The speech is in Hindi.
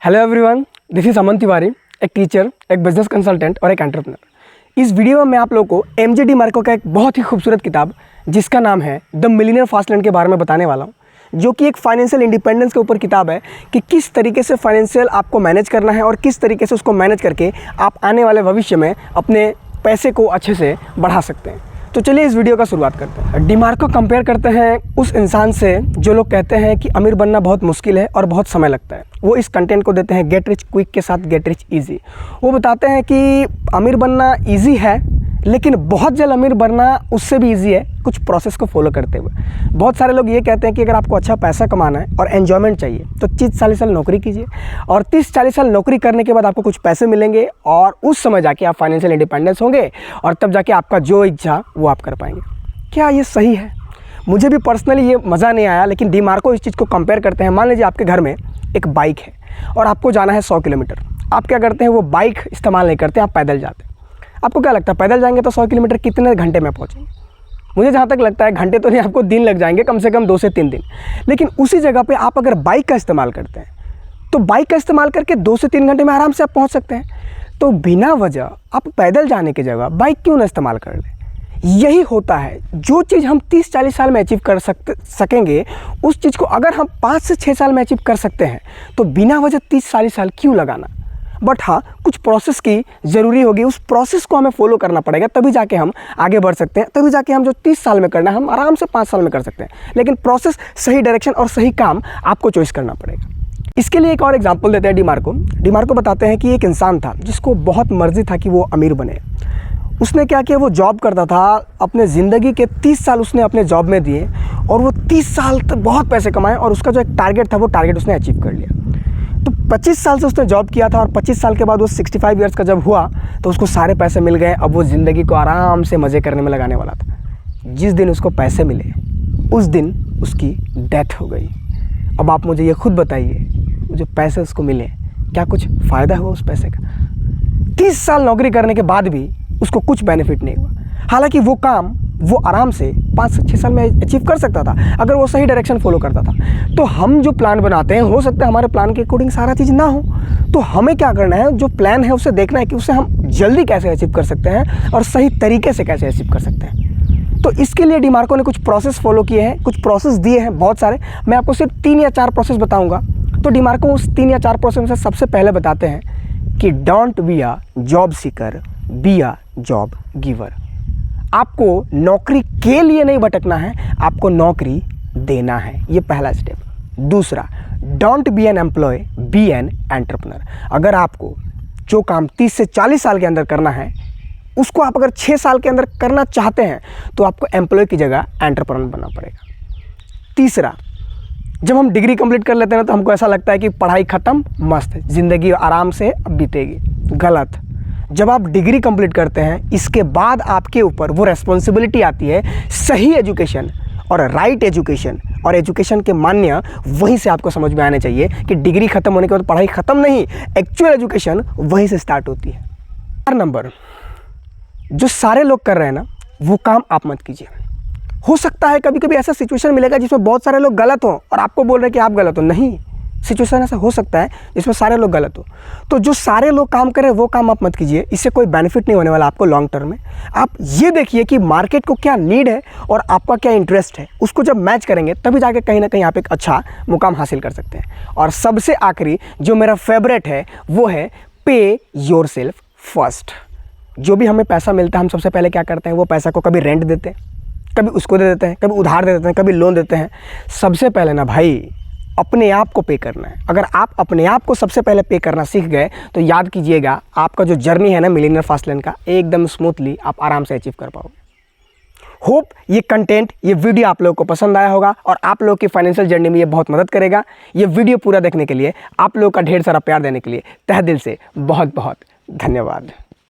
हेलो एवरीवन, दिस इज अमन तिवारी, एक टीचर, एक बिजनेस कंसल्टेंट और एक एंटरप्रेन्योर। इस वीडियो में मैं आप लोगों को एम जे डिमार्को का एक बहुत ही खूबसूरत किताब जिसका नाम है द मिलियनेयर फास्ट लैन के बारे में बताने वाला हूँ, जो कि एक फाइनेंशियल इंडिपेंडेंस के ऊपर किताब है कि किस तरीके से फाइनेंशियल आपको मैनेज करना है और किस तरीके से उसको मैनेज करके आप आने वाले भविष्य में अपने पैसे को अच्छे से बढ़ा सकते हैं। तो चलिए इस वीडियो का शुरुआत करते हैं। डिमार्को कंपेयर करते हैं उस इंसान से जो लोग कहते हैं कि अमीर बनना बहुत मुश्किल है और बहुत समय लगता है। वो इस कंटेंट को देते हैं गेट रिच क्विक के साथ गेट रिच इजी। वो बताते हैं कि अमीर बनना इजी है, लेकिन बहुत जल्द अमीर बनना उससे भी इजी है कुछ प्रोसेस को फॉलो करते हुए। बहुत सारे लोग ये कहते हैं कि अगर आपको अच्छा पैसा कमाना है और एन्जॉयमेंट चाहिए तो 30-40 साल नौकरी कीजिए और 30-40 साल नौकरी करने के बाद आपको कुछ पैसे मिलेंगे और उस समय जाके आप फाइनेंशियल इंडिपेंडेंस होंगे और तब जाके आपका जो इच्छा वो आप कर पाएंगे। क्या ये सही है? मुझे भी पर्सनली ये मज़ा नहीं आया, लेकिन डिमार्को इस चीज़ को कंपेयर करते हैं। मान लीजिए आपके घर में एक बाइक है और आपको जाना है 100 किलोमीटर। आप क्या करते हैं, वो बाइक इस्तेमाल नहीं करते, आप पैदल जाते हैं। आपको क्या लगता है पैदल जाएंगे तो 100 किलोमीटर कितने घंटे में पहुँचेंगे? मुझे जहाँ तक लगता है घंटे तो नहीं, आपको दिन लग जाएंगे, कम से कम 2 से 3 दिन। लेकिन उसी जगह पे आप अगर बाइक का इस्तेमाल करते हैं तो बाइक का इस्तेमाल करके 2 से 3 घंटे में आराम से आप पहुँच सकते हैं। तो बिना वजह आप पैदल जाने की जगह बाइक क्यों ना इस्तेमाल कर लें? यही होता है, जो चीज़ हम 30-40 साल में अचीव कर सकेंगे उस चीज़ को अगर हम 5 से 6 साल में अचीव कर सकते हैं तो बिना वजह 30-40 साल क्यों लगाना? बट हाँ, कुछ प्रोसेस की ज़रूरी होगी, उस प्रोसेस को हमें फॉलो करना पड़ेगा, तभी जाके हम आगे बढ़ सकते हैं। तभी जाके हम जो 30 साल में करना है हम आराम से 5 साल में कर सकते हैं। लेकिन प्रोसेस, सही डायरेक्शन और सही काम आपको चॉइस करना पड़ेगा। इसके लिए एक और एग्जांपल देते हैं डिमार्को बताते हैं कि एक इंसान था जिसको बहुत मर्जी था कि वो अमीर बने। उसने क्या किया, वो जॉब करता था, अपने ज़िंदगी के 30 साल उसने अपने जॉब में दिए और वो 30 साल तक बहुत पैसे कमाए और उसका जो एक टारगेट था वो टारगेट उसने अचीव कर लिया। तो 25 साल से उसने जॉब किया था और 25 साल के बाद वो 65 ईयर्स का जब हुआ तो उसको सारे पैसे मिल गए। अब वो ज़िंदगी को आराम से मज़े करने में लगाने वाला था। जिस दिन उसको पैसे मिले उस दिन उसकी डेथ हो गई। अब आप मुझे ये खुद बताइए, जो पैसे उसको मिले क्या कुछ फ़ायदा हुआ उस पैसे का? 30 साल नौकरी करने के बाद भी उसको कुछ बेनिफिट नहीं हुआ। हालांकि वो काम वो आराम से 5 से 6 साल में अचीव कर सकता था अगर वो सही डायरेक्शन फॉलो करता था। तो हम जो प्लान बनाते हैं, हो सकता है हमारे प्लान के अकॉर्डिंग सारा चीज़ ना हो, तो हमें क्या करना है, जो प्लान है उसे देखना है कि उसे हम जल्दी कैसे अचीव कर सकते हैं और सही तरीके से कैसे अचीव कर सकते हैं। तो इसके लिए डिमार्को ने कुछ प्रोसेस फॉलो किए हैं, कुछ प्रोसेस दिए हैं बहुत सारे। मैं आपको सिर्फ 3 या 4 प्रोसेस बताऊँगा। तो डिमार्को उस 3 या 4 प्रोसेस में से सबसे पहले बताते हैं कि don't be a job seeker, be a job giver. आपको नौकरी के लिए नहीं भटकना है, आपको नौकरी देना है, ये पहला स्टेप। दूसरा, don't be an employ, be an entrepreneur. अगर आपको जो काम 30 से 40 साल के अंदर करना है उसको आप अगर 6 साल के अंदर करना चाहते हैं तो आपको एम्प्लॉय की जगह एंटरप्रेन्योर बनना पड़ेगा। तीसरा, जब हम डिग्री कंप्लीट कर लेते हैं तो हमको ऐसा लगता है कि पढ़ाई ख़त्म, मस्त, ज़िंदगी आराम से अब बीतेगी। गलत। जब आप डिग्री कंप्लीट करते हैं इसके बाद आपके ऊपर वो रेस्पॉन्सिबिलिटी आती है सही एजुकेशन और राइट एजुकेशन, और एजुकेशन के मान्य वहीं से आपको समझ में आने चाहिए कि डिग्री ख़त्म होने के बाद पढ़ाई ख़त्म नहीं, एक्चुअल एजुकेशन वहीं से स्टार्ट होती है। 4 नंबर, जो सारे लोग कर रहे हैं ना वो काम आप मत कीजिए। हो सकता है कभी कभी ऐसा सिचुएशन मिलेगा जिसमें बहुत सारे लोग गलत हों और आपको बोल रहे हैं कि आप गलत हो। नहीं, सिचुएशन ऐसा हो सकता है जिसमें सारे लोग गलत हो। तो जो सारे लोग काम करें वो काम आप मत कीजिए, इससे कोई बेनिफिट नहीं होने वाला आपको लॉन्ग टर्म में। आप ये देखिए कि मार्केट को क्या नीड है और आपका क्या इंटरेस्ट है, उसको जब मैच करेंगे तभी जाके कहीं ना कहीं आप एक अच्छा मुकाम हासिल कर सकते हैं। और सबसे आखिरी जो मेरा फेवरेट है वो है पे योर सेल्फ फर्स्ट। जो भी हमें पैसा मिलता है हम सबसे पहले क्या करते हैं, वो पैसा को कभी रेंट देते हैं, कभी उसको दे देते हैं, कभी उधार दे देते हैं, कभी लोन देते हैं। सबसे पहले ना भाई अपने आप को पे करना है। अगर आप अपने आप को सबसे पहले पे करना सीख गए तो याद कीजिएगा आपका जो जर्नी है ना मिलियनेयर फास्ट लैन का, एकदम स्मूथली आप आराम से अचीव कर पाओगे। होप ये कंटेंट, ये वीडियो आप लोगों को पसंद आया होगा और आप लोगों की फाइनेंशियल जर्नी में ये बहुत मदद करेगा। ये वीडियो पूरा देखने के लिए, आप लोगों का ढेर सारा प्यार देने के लिए तहे दिल से बहुत बहुत धन्यवाद।